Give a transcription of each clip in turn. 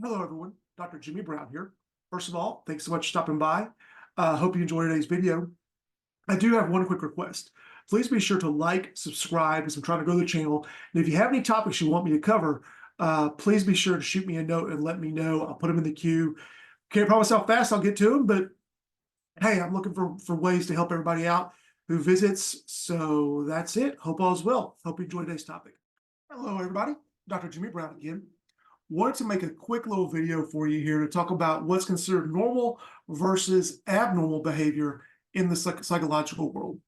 Hello, everyone. Dr. Jimmy Brown here. First of all, thanks so much for stopping by. Hope you enjoyed today's video. I do have one quick request. Please be sure to like, subscribe, as I'm trying to grow the channel. And if you have any topics you want me to cover, please be sure to shoot me a note and let me know. I'll put them in the queue. Can't promise how fast I'll get to them, but hey, I'm looking for ways to help everybody out who visits. So that's it. Hope all is well. Hope you enjoyed today's topic. Hello, everybody. Dr. Jimmy Brown again. Wanted to make a quick little video for you here to talk about what's considered normal versus abnormal behavior in the psychological world.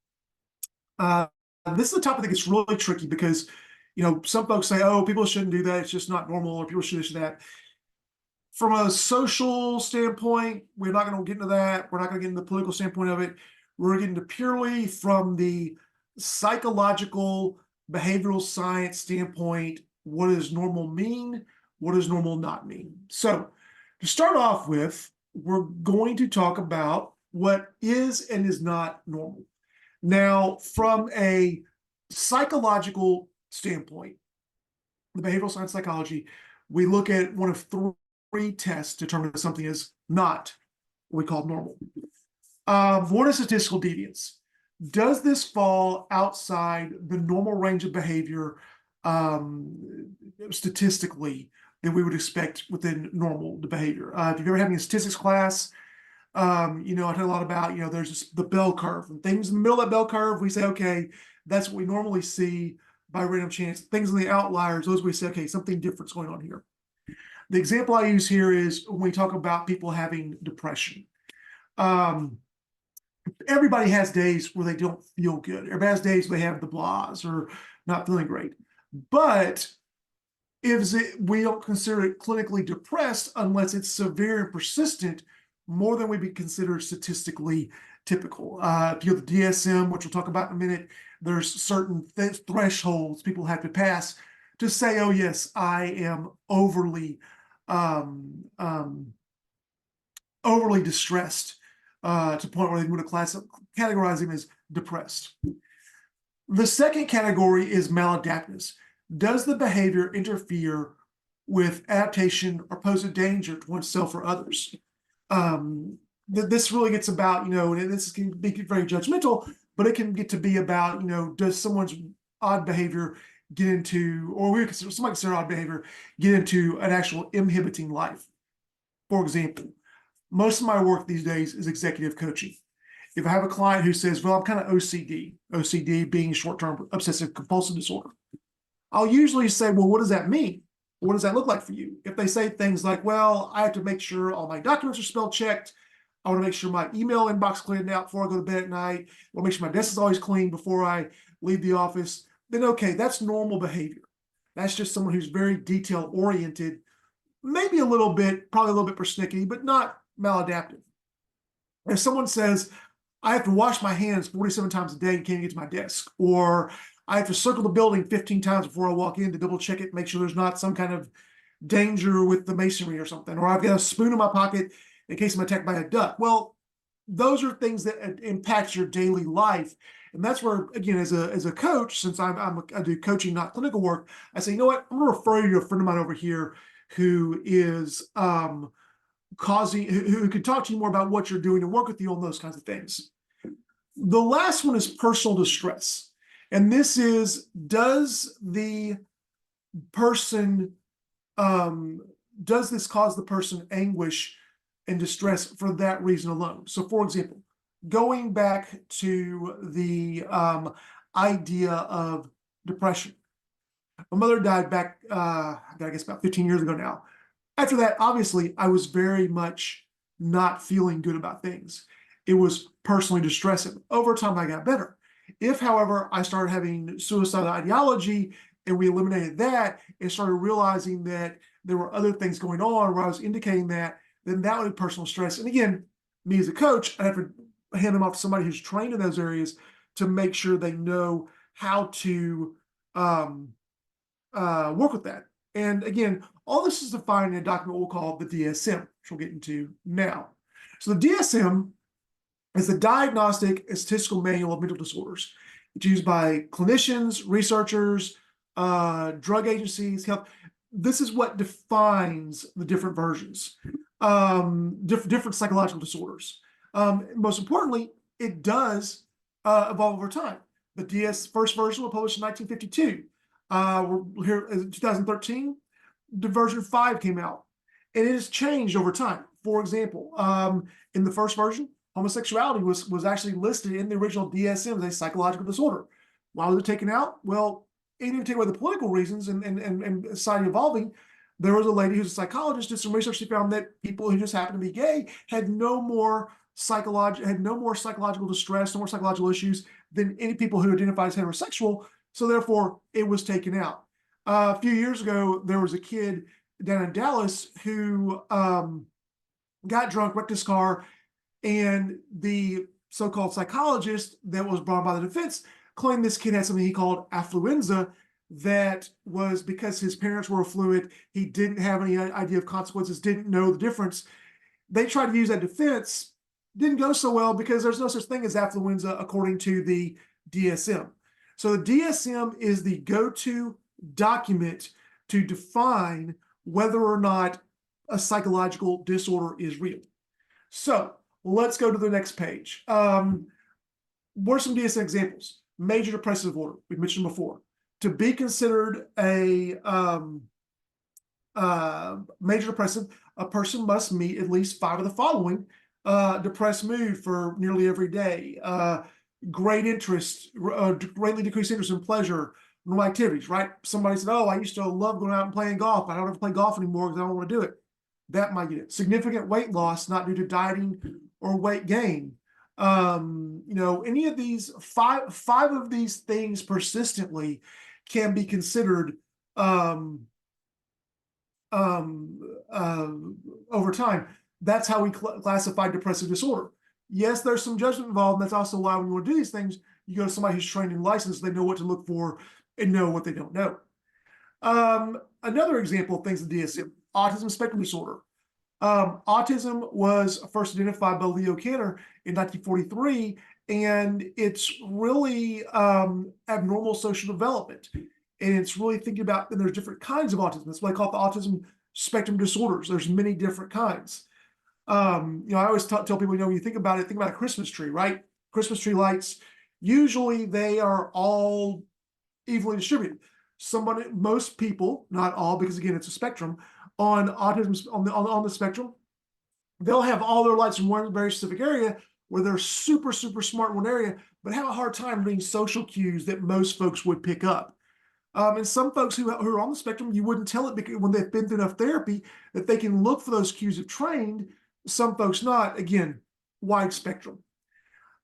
This is a topic that gets really tricky because, some folks say, oh, people shouldn't do that. It's just not normal, or people should this, that. From a social standpoint, we're not going to get into that. We're not going to get into the political standpoint of it. We're getting to purely from the psychological, behavioral science standpoint. What does normal mean? What does normal not mean? So to start off with, we're going to talk about what is and is not normal. Now, from a psychological standpoint, the behavioral science psychology, we look at one of three tests to determine if something is not what we call normal. One is statistical deviance. Does this fall outside the normal range of behavior statistically that we would expect within normal behavior? If you've ever had any statistics class, I talk a lot about, there's the bell curve, and things in the middle of that bell curve, we say, okay, that's what we normally see by random chance. Things in the outliers, those we say, okay, something different's going on here. The example I use here is when we talk about people having depression. Everybody has days where they don't feel good. Everybody has days where they have the blahs or not feeling great. But we don't consider it clinically depressed unless it's severe and persistent, more than would be considered statistically typical. If you have the DSM, which we'll talk about in a minute, there's certain thresholds people have to pass to say, oh yes, I am overly distressed to the point where they would categorize him as depressed. The second category is maladaptiveness. Does the behavior interfere with adaptation or pose a danger to oneself or others? This really gets about, and this can be very judgmental, but it can get to be about, does someone's odd behavior get into, or we consider somebody consider odd behavior, get into an actual inhibiting life? For example, most of my work these days is executive coaching. If I have a client who says, well, I'm kind of OCD being short-term obsessive compulsive disorder, I'll usually say, well, what does that mean? What does that look like for you? If they say things like, well, I have to make sure all my documents are spell checked. I want to make sure my email inbox cleared out before I go to bed at night. I want to make sure my desk is always clean before I leave the office. Then, okay, that's normal behavior. That's just someone who's very detail-oriented, maybe probably a little bit persnickety, but not maladaptive. If someone says, I have to wash my hands 47 times a day and can't get to my desk, or I have to circle the building 15 times before I walk in to double check it, make sure there's not some kind of danger with the masonry or something, or I've got a spoon in my pocket in case I'm attacked by a duck. Well, those are things that impact your daily life. And that's where, again, as a coach, since I do coaching, not clinical work, I say, you know what, I'm going to refer you to a friend of mine over here who is who can talk to you more about what you're doing and work with you on those kinds of things. The last one is personal distress. And this is, does this cause the person anguish and distress for that reason alone? So for example, going back to the idea of depression. My mother died back, I guess about 15 years ago now. After that, obviously, I was very much not feeling good about things. It was personally distressing. Over time, I got better. If, however, I started having suicidal ideology and we eliminated that and started realizing that there were other things going on where I was indicating that, then that would be personal stress. And again, me as a coach, I have to hand them off to somebody who's trained in those areas to make sure they know how to work with that. And again, all this is defined in a document we'll call the DSM, which we'll get into now. So the DSM is the Diagnostic and Statistical Manual of Mental Disorders. It's used by clinicians, researchers, drug agencies, health. this is what defines the different versions, different psychological disorders. Most importantly, it does evolve over time. The DS first version was published in 1952. We're here in 2013. The version 5 came out, and it has changed over time. For example, in the first version, homosexuality was actually listed in the original DSM as a psychological disorder. Why was it taken out? Well, even if you take away the political reasons and society evolving, there was a lady who's a psychologist, did some research. She found that people who just happened to be gay had no more psychological distress, no more psychological issues than any people who identified as heterosexual. So therefore, it was taken out. A few years ago, there was a kid down in Dallas who got drunk, wrecked his car, and the so-called psychologist that was brought by the defense claimed this kid had something he called affluenza, that was because his parents were affluent. He didn't have any idea of consequences, didn't know the difference. They tried to use that defense, didn't go so well because there's no such thing as affluenza according to the DSM. So the DSM is the go-to document to define whether or not a psychological disorder is real. So let's go to the next page. What are some DSM examples? Major depressive disorder, we've mentioned before. To be considered a major depressive, a person must meet at least 5 of the following: depressed mood for nearly every day, great interest, greatly decreased interest in pleasure, normal activities, right? Somebody said, oh, I used to love going out and playing golf. I don't ever play golf anymore because I don't want to do it. That might get it. Significant weight loss, not due to dieting or weight gain. Any of these five of these things persistently can be considered over time. That's how we classify depressive disorder. Yes, there's some judgment involved, and that's also why when you want to do these things, you go to somebody who's trained and licensed, they know what to look for and know what they don't know. Another example of things in DSM, autism spectrum disorder. Autism was first identified by Leo Kanner in 1943, and it's really abnormal social development. And it's really thinking about, and there's different kinds of autism. That's why I call it the autism spectrum disorders. There's many different kinds. I always tell people, when you think about it, think about a Christmas tree, right? Christmas tree lights, usually they are all evenly distributed. Most people, not all, because again, it's a spectrum, on autism, on the spectrum, they'll have all their lights in one very specific area where they're super, super smart in one area, but have a hard time reading social cues that most folks would pick up. And some folks who are on the spectrum, you wouldn't tell it because when they've been through enough therapy that they can look for those cues of trained. Some folks not. Again, wide spectrum.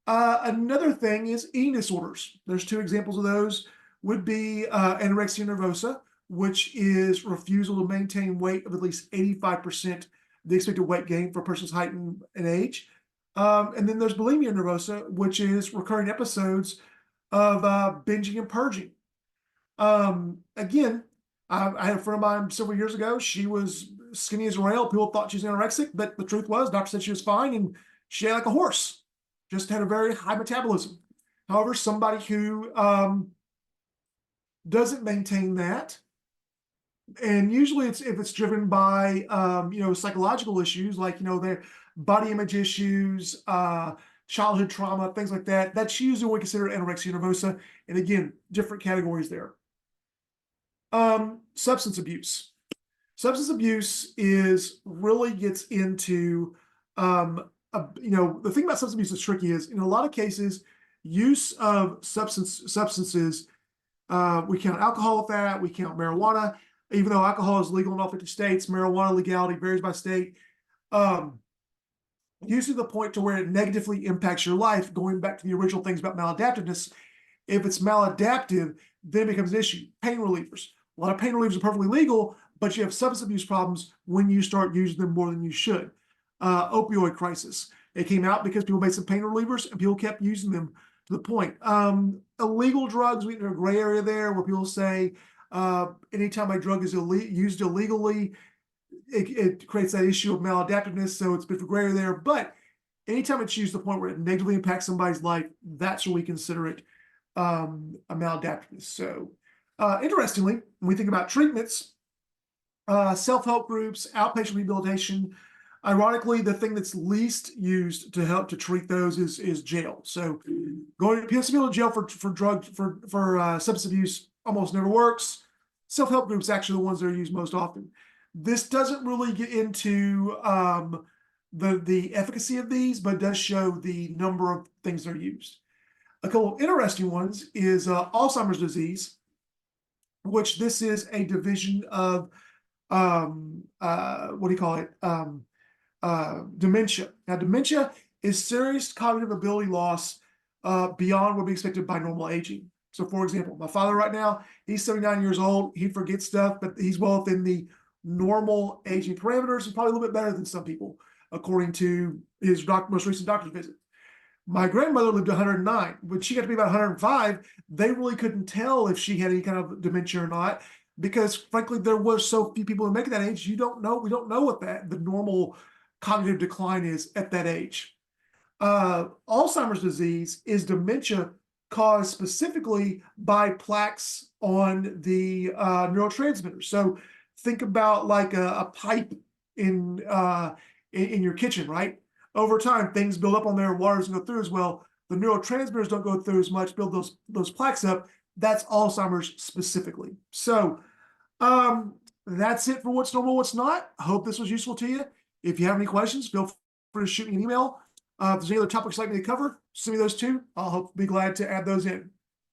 Another thing is eating disorders. There's 2 examples of those. Would be anorexia nervosa, which is refusal to maintain weight of at least 85% the expected weight gain for a person's height and age. And then there's bulimia nervosa, which is recurring episodes of binging and purging. Again, I had a friend of mine several years ago. She was skinny as a rail. People thought she was anorexic, but the truth was, doctor said she was fine and she ate like a horse, just had a very high metabolism. However, somebody who doesn't maintain that, and usually if it's driven by psychological issues like their body image issues, childhood trauma, things like that, that's usually what we consider anorexia nervosa. And again, different categories there. Substance abuse. Substance abuse really gets into the thing about substance abuse that's tricky is in a lot of cases, use of substances. We count alcohol with that. We count marijuana, even though alcohol is legal in all 50 states. Marijuana legality varies by state. Usually the point to where it negatively impacts your life, going back to the original things about maladaptiveness. If it's maladaptive, then it becomes an issue. Pain relievers. A lot of pain relievers are perfectly legal, but you have substance abuse problems when you start using them more than you should. Opioid crisis. It came out because people made some pain relievers and people kept using them to the point. Illegal drugs, we enter a gray area there where people say anytime a drug is used illegally, it creates that issue of maladaptiveness. So it's a bit of a gray area there. But anytime it's used to the point where it negatively impacts somebody's life, that's when we consider it a maladaptiveness. So interestingly, when we think about treatments, self-help groups, outpatient rehabilitation. Ironically, the thing that's least used to help to treat those is jail. So going to people to jail for substance abuse almost never works. Self-help groups actually the ones that are used most often. This doesn't really get into the efficacy of these, but does show the number of things that are used. A couple of interesting ones is Alzheimer's disease, which this is a division of what do you call it? Dementia. Now, dementia is serious cognitive ability loss beyond what we expected by normal aging. So, for example, my father right now, he's 79 years old. He forgets stuff, but he's well within the normal aging parameters and probably a little bit better than some people, according to his most recent doctor's visit. My grandmother lived 109. When she got to be about 105, they really couldn't tell if she had any kind of dementia or not, because frankly, there were so few people who make it that age. We don't know what the normal cognitive decline is at that age. Alzheimer's disease is dementia caused specifically by plaques on the neurotransmitters. So think about like a pipe in your kitchen, right? Over time, things build up on there, water doesn't go through as well. The neurotransmitters don't go through as much, build those plaques up. That's Alzheimer's specifically. So that's it for what's normal, what's not. I hope this was useful to you. If you have any questions, feel free to shoot me an email. If there's any other topics you'd like me to cover, send me those too. I'll be glad to add those in.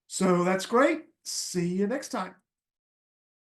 So that's great. See you next time.